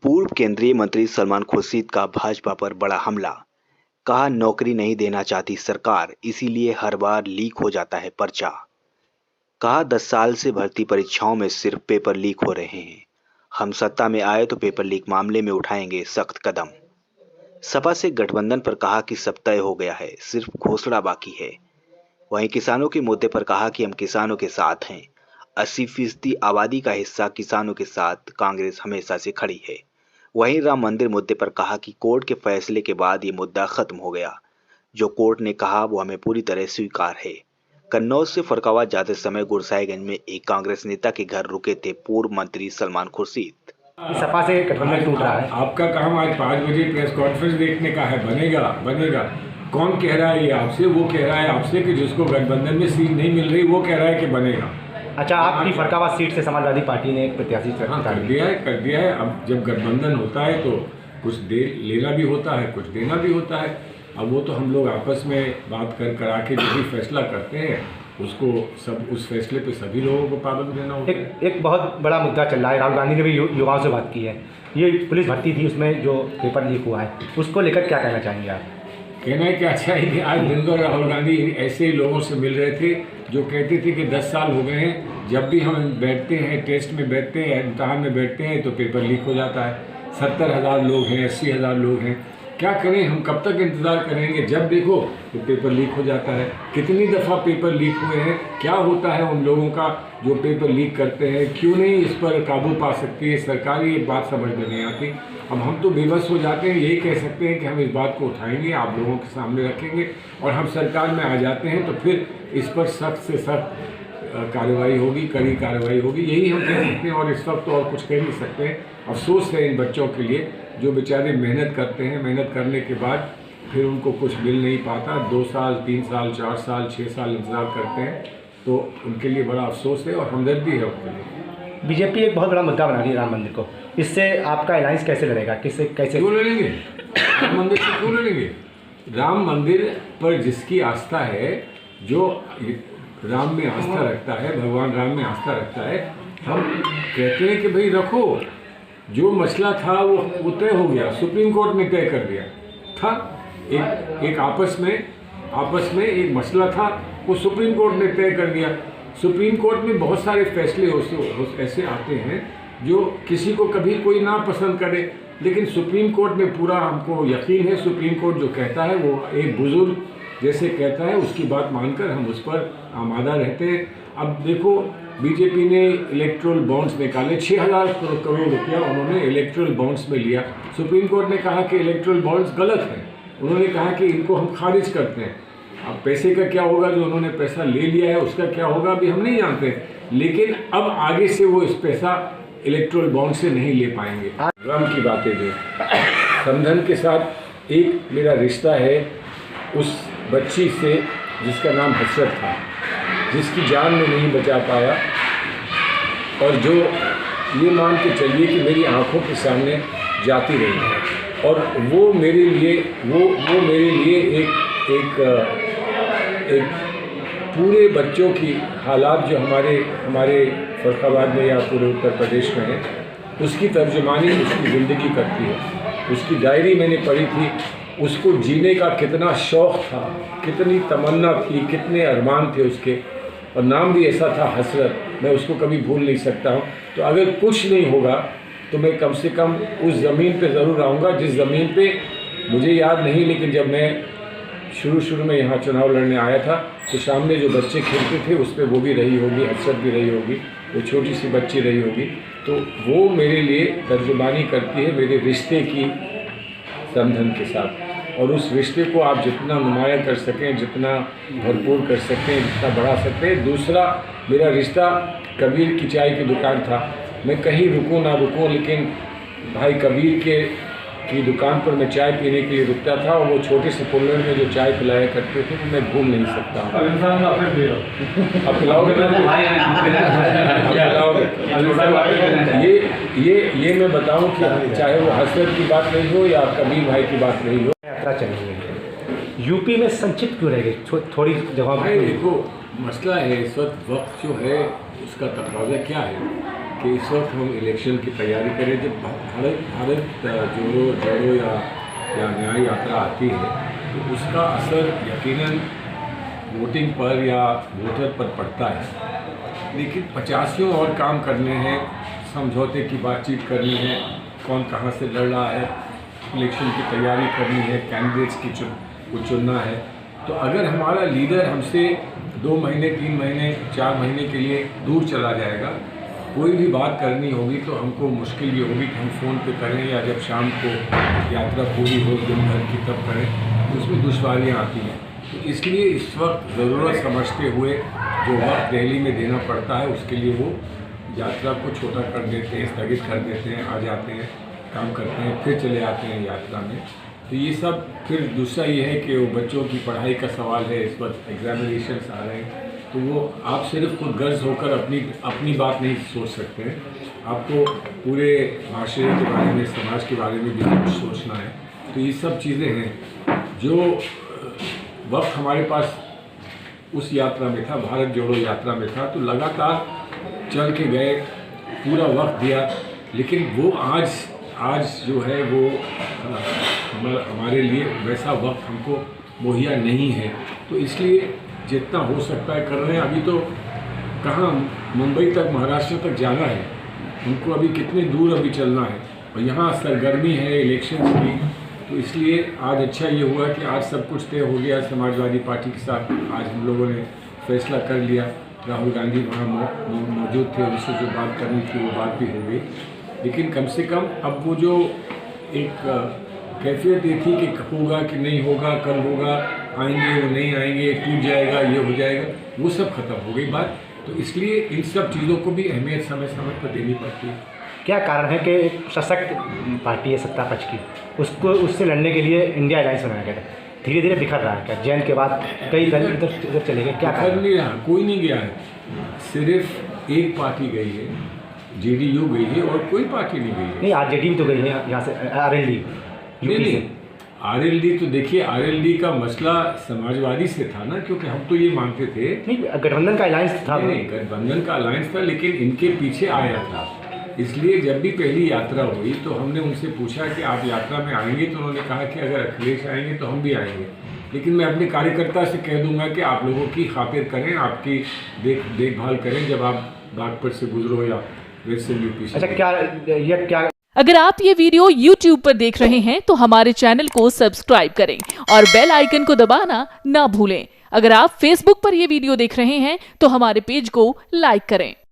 पूर्व केंद्रीय मंत्री सलमान खुर्शीद का भाजपा पर बड़ा हमला। कहा नौकरी नहीं देना चाहती सरकार, इसीलिए हर बार लीक हो जाता है पर्चा। कहा 10 साल से भर्ती परीक्षाओं में सिर्फ पेपर लीक हो रहे हैं। हम सत्ता में आए तो पेपर लीक मामले में उठाएंगे सख्त कदम। सपा से गठबंधन पर कहा कि सब तय हो गया है, सिर्फ घोषणा बाकी है। वहीं किसानों के मुद्दे पर कहा कि हम किसानों के साथ हैं। 80% आबादी का हिस्सा किसानों के साथ कांग्रेस हमेशा से खड़ी है। वहीं राम मंदिर मुद्दे पर कहा कि कोर्ट के फैसले के बाद ये मुद्दा खत्म हो गया। जो कोर्ट ने कहा वो हमें पूरी तरह स्वीकार है। कन्नौज से फरक्काबाद जाते समय गुरसाईगंज में एक कांग्रेस नेता के घर रुके थे पूर्व मंत्री सलमान खुर्शीद। सपा से गठबंधन टूट रहा है। आपका काम आज 5 बजे प्रेस कॉन्फ्रेंस देखने का है। बनेगा। कौन कह रहा है ये आपसे? वो कह रहा है आपसे कि जिसको गठबंधन में सीट नहीं मिल रही वो कह रहा है कि बनेगा। अच्छा, आपकी फरक्काबाद सीट से समाजवादी पार्टी ने एक प्रत्याशी कर दिया है। अब जब गठबंधन होता है तो कुछ लेना भी होता है, कुछ देना भी होता है। अब वो तो हम लोग आपस में बात करा के जो भी फैसला करते हैं उसको उस फैसले पे सभी लोगों को पाबंद रहना होता है। एक बहुत बड़ा मुद्दा चल रहा है। राहुल गांधी ने भी युवाओं से बात की है। ये पुलिस भर्ती थी, उसमें जो पेपर लीक हुआ है उसको लेकर क्या कहना चाहेंगे आप? कहना है कि अच्छा है कि आज दिन भर राहुल गांधी ऐसे ही लोगों से मिल रहे थे जो कहते थे कि 10 साल हो गए हैं, जब भी हम बैठते हैं, टेस्ट में बैठते हैं, इम्तहान में बैठते हैं तो पेपर लीक हो जाता है। 70,000 लोग हैं, 80,000 लोग हैं, क्या करें हम? कब तक इंतज़ार करेंगे? जब देखो तो पेपर लीक हो जाता है। कितनी दफ़ा पेपर लीक हुए हैं? क्या होता है उन लोगों का जो पेपर लीक करते हैं? क्यों नहीं इस पर काबू पा सकती है सरकार? ये बात समझ में नहीं आती। अब हम तो बेबस हो जाते हैं। यही कह सकते हैं कि हम इस बात को उठाएंगे, आप लोगों के सामने रखेंगे और हम सरकार में आ जाते हैं तो फिर इस पर सख्त से सख्त कार्रवाई होगी, कड़ी कार्रवाई होगी। यही हम कह सकते हैं और इस वक्त तो और कुछ कह नहीं सकते हैं। अफसोस है इन बच्चों के लिए जो बेचारे मेहनत करते हैं, मेहनत करने के बाद फिर उनको कुछ मिल नहीं पाता। 2 साल, 3 साल, 4 साल, 6 साल इंतज़ार करते हैं तो उनके लिए बड़ा अफसोस है और हमदर्दी है उनके लिए। बीजेपी एक बहुत बड़ा मुद्दा बना रही है राम मंदिर को। इससे आपका अलायंस कैसे लड़ेगा? कैसे क्यों लड़ेंगे? राम मंदिर से क्यों लड़ेंगे? राम मंदिर पर जिसकी आस्था है, जो राम में आस्था रखता है, भगवान राम में आस्था रखता है, हम कहते हैं कि भाई रखो। जो मसला था वो तय हो गया, सुप्रीम कोर्ट ने तय कर दिया था। एक आपस में एक मसला था, वो सुप्रीम कोर्ट ने तय कर दिया। सुप्रीम कोर्ट में बहुत सारे फैसले ऐसे आते हैं जो किसी को कभी कोई ना पसंद करे, लेकिन सुप्रीम कोर्ट में पूरा हमको यकीन है। सुप्रीम कोर्ट जो कहता है वो एक बुजुर्ग जैसे कहता है, उसकी बात मानकर हम उस पर आमादा रहते हैं। अब देखो बीजेपी ने इलेक्ट्रल बॉन्ड्स निकाले, 6,000 करोड़ रुपया उन्होंने इलेक्ट्रल बॉन्ड्स में लिया। सुप्रीम कोर्ट ने कहा कि इलेक्ट्रल बॉन्ड्स गलत हैं, उन्होंने कहा कि इनको हम खारिज करते हैं। अब पैसे का क्या होगा, जो उन्होंने पैसा ले लिया है उसका क्या होगा अभी हम नहीं जानते, लेकिन अब आगे से वो इस पैसा इलेक्ट्रल बॉन्ड से नहीं ले पाएंगे। गम की बातें जो समधन के साथ एक मेरा रिश्ता है उस बच्ची से जिसका नाम हसरत था, जिसकी जान में नहीं बचा पाया, और जो ये मान के चलिए कि मेरी आंखों के सामने जाती रही है। और वो मेरे लिए एक पूरे बच्चों की हालात जो हमारे फरक्काबाद में या पूरे उत्तर प्रदेश में है, उसकी तर्जुमानी उसकी ज़िंदगी करती है। उसकी डायरी मैंने पढ़ी थी, उसको जीने का कितना शौक़ था, कितनी तमन्ना थी, कितने अरमान थे उसके, और नाम भी ऐसा था हसरत। मैं उसको कभी भूल नहीं सकता हूँ। तो अगर कुछ नहीं होगा तो मैं कम से कम उस ज़मीन पे ज़रूर आऊँगा जिस ज़मीन पे मुझे याद नहीं, लेकिन जब मैं शुरू में यहाँ चुनाव लड़ने आया था तो सामने जो बच्चे खेलते थे उस पर वो भी रही होगी, हसरत भी रही होगी, वो छोटी सी बच्ची रही होगी। तो वो मेरे लिए तर्जुमानी करती है मेरे रिश्ते की समधन के साथ। और उस रिश्ते को आप जितना नुमाया कर सकें, जितना भरपूर कर सकें, जितना बढ़ा सकते हैं। दूसरा मेरा रिश्ता कबीर की चाय की दुकान था। मैं कहीं रुकूं ना रुकूं, लेकिन भाई कबीर की दुकान पर मैं चाय पीने के लिए रुकता था, और वो छोटे से कुल्हड़ में जो चाय पिलाया करते थे वो मैं भूल नहीं सकता हूँ। अब पिलाओगे? ये मैं बताऊँ कि चाहे वो हसरत की बात नहीं हो या कबीर भाई की बात नहीं हो, यात्रा चल रही है यूपी में संक्षिप्त क्यों रह गई? थोड़ी जगह भाई देखो मसला है इस वक्त जो है उसका तकाजा क्या है कि इस वक्त हम इलेक्शन की तैयारी करें। जब भारत जोड़ो या न्याय यात्रा आती है तो उसका असर यकीनन वोटिंग पर या वोटर पर पड़ता है, लेकिन 85 और काम करने हैं, समझौते की बातचीत करनी है, कौन कहाँ से लड़ रहा है, इलेक्शन की तैयारी करनी है, कैंडिडेट्स को चुनना है। तो अगर हमारा लीडर हमसे 2 महीने 3 महीने 4 महीने के लिए दूर चला जाएगा, कोई भी बात करनी होगी तो हमको मुश्किल ये होगी कि हम फ़ोन पे करें या जब शाम को यात्रा पूरी हो दिन भर की तब करें, तो उसमें दुश्वारियाँ आती हैं। तो इसलिए इस वक्त ज़रूरत समझते हुए जो वक्त दिल्ली में देना पड़ता है उसके लिए वो यात्रा को छोटा कर देते हैं, स्थगित कर देते हैं, आ जाते हैं, काम करते हैं, फिर चले आते हैं यात्रा में। तो ये सब फिर दूसरा ये है कि वो बच्चों की पढ़ाई का सवाल है, इस वक्त एग्जामिनेशंस आ रहे हैं, तो वो आप सिर्फ खुद गर्ज होकर अपनी बात नहीं सोच सकते हैं, आपको पूरे माशरे के बारे में, समाज के बारे में भी कुछ सोचना है। तो ये सब चीज़ें हैं जो वक्त हमारे पास उस यात्रा में था, भारत जोड़ो यात्रा में था, तो लगातार चल के गए, पूरा वक्त दिया, लेकिन वो आज जो है वो हमारे लिए वैसा वक्त हमको मुहैया नहीं है। तो इसलिए जितना हो सकता है कर रहे हैं। अभी तो कहाँ मुंबई तक, महाराष्ट्र तक जाना है, उनको अभी कितने दूर अभी चलना है, और यहाँ सरगर्मी है इलेक्शन की। तो इसलिए आज अच्छा ये हुआ कि आज सब कुछ तय हो गया। समाजवादी पार्टी के साथ आज हम लोगों ने फैसला कर लिया, राहुल गांधी वहाँ मौजूद थे, उनसे जो बात करनी थी वो बात भी हो गई। लेकिन कम से कम अब वो जो एक कैफियत ये थी कि होगा कि नहीं होगा, कल होगा, आएंगे वो नहीं आएंगे, टूट जाएगा, ये हो जाएगा, वो सब खत्म हो गई बात। तो इसलिए इन सब चीज़ों को भी अहमियत समय समय पर देनी पड़ती है। क्या कारण है कि एक सशक्त पार्टी है सत्ता पक्ष की, उससे लड़ने के लिए इंडिया अलायंस बनाया गया था, धीरे धीरे बिखर रहा है? क्या जैन के बाद कई दल इधर चले गए? क्या बिखर नहीं रहा, कोई नहीं गया है, सिर्फ एक पार्टी गई है, JDU गई है, और कोई पार्टी नहीं गई है। नहीं, RJD भी तो गई है यहाँ से, RLD नहीं, RLD तो देखिए, RLD का मसला समाजवादी से था ना, क्योंकि हम तो ये मानते थे, नहीं गठबंधन का अलायंस था। नहीं गठबंधन का अलायंस था, लेकिन इनके पीछे आया था। इसलिए जब भी पहली यात्रा हुई तो हमने उनसे पूछा कि आप यात्रा में आएंगे, तो उन्होंने कहा कि अगर अखिलेश आएंगे तो हम भी आएंगे, लेकिन मैं अपने कार्यकर्ता से कह दूंगा कि आप लोगों की खातिर करें, आपकी देखभाल करें जब आप बागपत से गुजरो या वेस्टर्न यूपी से। अच्छा, क्या अगर आप ये वीडियो YouTube पर देख रहे हैं तो हमारे चैनल को सब्सक्राइब करें और बेल आइकन को दबाना ना भूलें। अगर आप Facebook पर ये वीडियो देख रहे हैं तो हमारे पेज को लाइक करें।